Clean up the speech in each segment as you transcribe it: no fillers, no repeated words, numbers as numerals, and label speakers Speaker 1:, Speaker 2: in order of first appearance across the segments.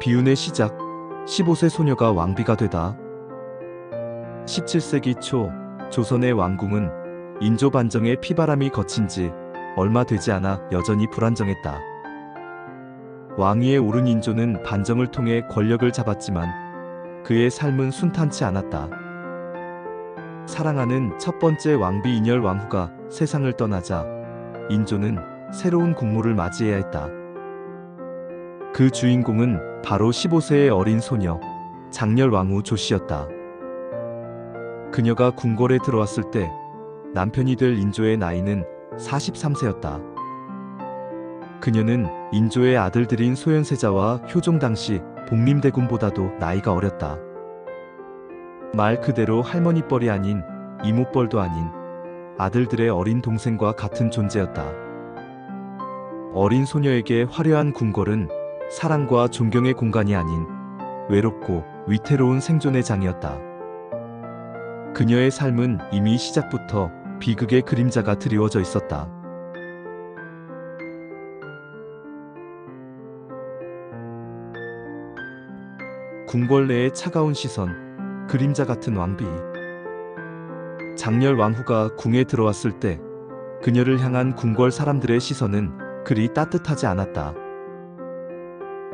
Speaker 1: 비운의 시작, 15세 소녀가 왕비가 되다. 17세기 초 조선의 왕궁은 인조 반정의 피바람이 거친 지 얼마 되지 않아 여전히 불안정했다. 왕위에 오른 인조는 반정을 통해 권력을 잡았지만 그의 삶은 순탄치 않았다. 사랑하는 첫 번째 왕비 인열 왕후가 세상을 떠나자 인조는 새로운 국모를 맞이해야 했다. 그 주인공은 바로 15세의 어린 소녀 장렬 왕후 조씨였다. 그녀가 궁궐에 들어왔을 때 남편이 될 인조의 나이는 43세였다. 그녀는 인조의 아들들인 소현세자와 효종 당시 복림대군보다도 나이가 어렸다. 말 그대로 할머니뻘이 아닌 이모뻘도 아닌 아들들의 어린 동생과 같은 존재였다. 어린 소녀에게 화려한 궁궐은 사랑과 존경의 공간이 아닌 외롭고 위태로운 생존의 장이었다. 그녀의 삶은 이미 시작부터 비극의 그림자가 드리워져 있었다. 궁궐 내의 차가운 시선, 그림자 같은 왕비. 장렬 왕후가 궁에 들어왔을 때 그녀를 향한 궁궐 사람들의 시선은 그리 따뜻하지 않았다.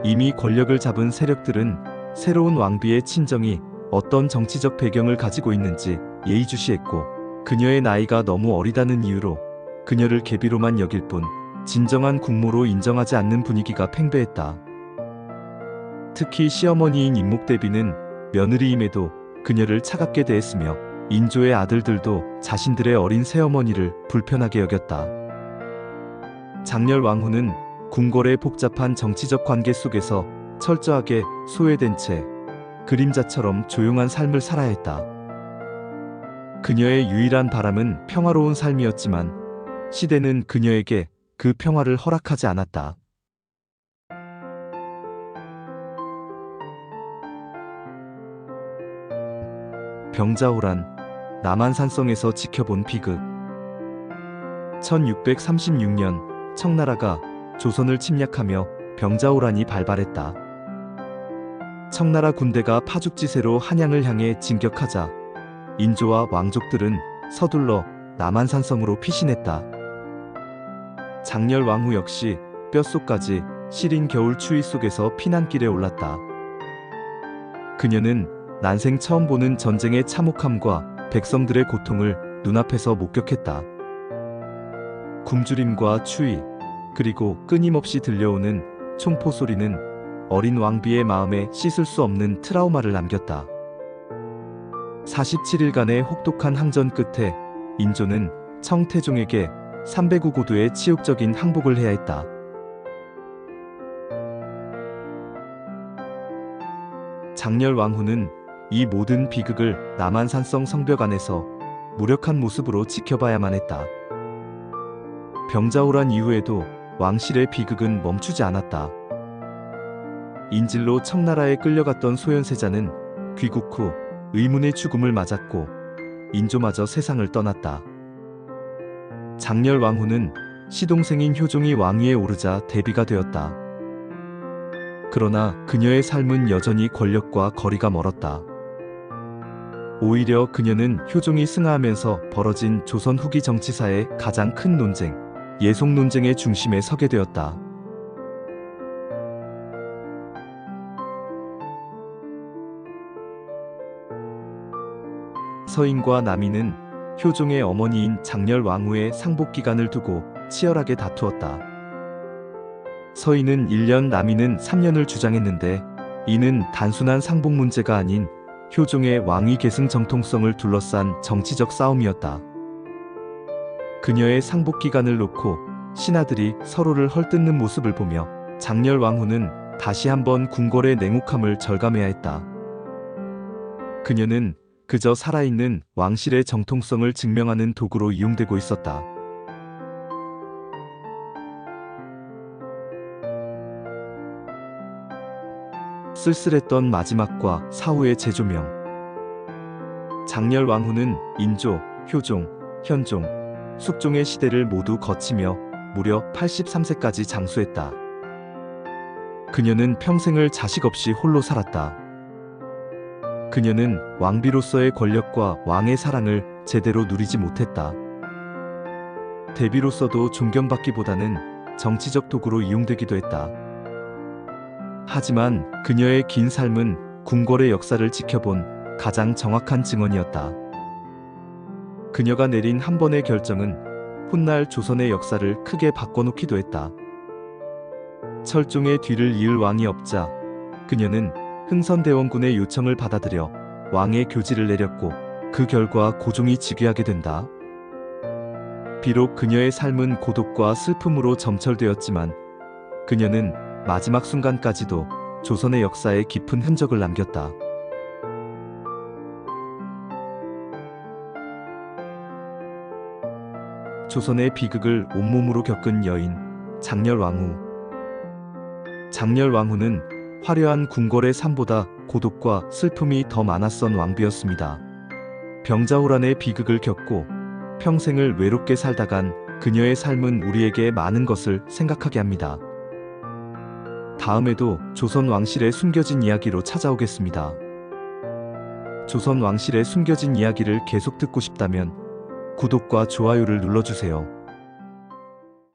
Speaker 1: 이미 권력을 잡은 세력들은 새로운 왕비의 친정이 어떤 정치적 배경을 가지고 있는지 예의주시했고, 그녀의 나이가 너무 어리다는 이유로 그녀를 계비로만 여길 뿐 진정한 국모로 인정하지 않는 분위기가 팽배했다. 특히 시어머니인 임목대비는 며느리임에도 그녀를 차갑게 대했으며 인조의 아들들도 자신들의 어린 새어머니를 불편하게 여겼다. 장렬 왕후는 궁궐의 복잡한 정치적 관계 속에서 철저하게 소외된 채 그림자처럼 조용한 삶을 살아야 했다. 그녀의 유일한 바람은 평화로운 삶이었지만 시대는 그녀에게 그 평화를 허락하지 않았다. 병자호란, 남한산성에서 지켜본 비극. 1636년 청나라가 조선을 침략하며 병자호란이 발발했다. 청나라 군대가 파죽지세로 한양을 향해 진격하자 인조와 왕족들은 서둘러 남한산성으로 피신했다. 장렬 왕후 역시 뼛속까지 시린 겨울 추위 속에서 피난길에 올랐다. 그녀는 난생 처음 보는 전쟁의 참혹함과 백성들의 고통을 눈앞에서 목격했다. 굶주림과 추위, 그리고 끊임없이 들려오는 총포 소리는 어린 왕비의 마음에 씻을 수 없는 트라우마를 남겼다. 47일간의 혹독한 항전 끝에 인조는 청태종에게 309고도의 치욕적인 항복을 해야 했다. 장렬 왕후는 이 모든 비극을 남한산성 성벽 안에서 무력한 모습으로 지켜봐야만 했다. 병자호란 이후에도 왕실의 비극은 멈추지 않았다. 인질로 청나라에 끌려갔던 소현세자는 귀국 후 의문의 죽음을 맞았고 인조마저 세상을 떠났다. 장렬 왕후는 시동생인 효종이 왕위에 오르자 대비가 되었다. 그러나 그녀의 삶은 여전히 권력과 거리가 멀었다. 오히려 그녀는 효종이 승하하면서 벌어진 조선 후기 정치사의 가장 큰 논쟁, 예속 논쟁의 중심에 서게 되었다. 서인과 남인은 효종의 어머니인 장렬 왕후의 상복 기간을 두고 치열하게 다투었다. 서인은 1년, 남인은 3년을 주장했는데 이는 단순한 상복 문제가 아닌 효종의 왕위 계승 정통성을 둘러싼 정치적 싸움이었다. 그녀의 상복 기간을 놓고 신하들이 서로를 헐뜯는 모습을 보며 장렬 왕후는 다시 한번 궁궐의 냉혹함을 절감해야 했다. 그녀는 그저 살아있는 왕실의 정통성을 증명하는 도구로 이용되고 있었다. 쓸쓸했던 마지막과 사후의 재조명. 장렬 왕후는 인조, 효종, 현종, 숙종의 시대를 모두 거치며 무려 83세까지 장수했다. 그녀는 평생을 자식 없이 홀로 살았다. 그녀는 왕비로서의 권력과 왕의 사랑을 제대로 누리지 못했다. 대비로서도 존경받기보다는 정치적 도구로 이용되기도 했다. 하지만 그녀의 긴 삶은 궁궐의 역사를 지켜본 가장 정확한 증언이었다. 그녀가 내린 한 번의 결정은 훗날 조선의 역사를 크게 바꿔놓기도 했다. 철종의 뒤를 이을 왕이 없자 그녀는 흥선대원군의 요청을 받아들여 왕의 교지를 내렸고 그 결과 고종이 즉위하게 된다. 비록 그녀의 삶은 고독과 슬픔으로 점철되었지만 그녀는 마지막 순간까지도 조선의 역사에 깊은 흔적을 남겼다. 조선의 비극을 온몸으로 겪은 여인 장렬왕후. 장렬왕후는 화려한 궁궐의 삶보다 고독과 슬픔이 더 많았던 왕비였습니다. 병자호란의 비극을 겪고 평생을 외롭게 살다간 그녀의 삶은 우리에게 많은 것을 생각하게 합니다. 다음에도 조선 왕실의 숨겨진 이야기로 찾아오겠습니다. 조선 왕실의 숨겨진 이야기를 계속 듣고 싶다면 구독과 좋아요를 눌러주세요.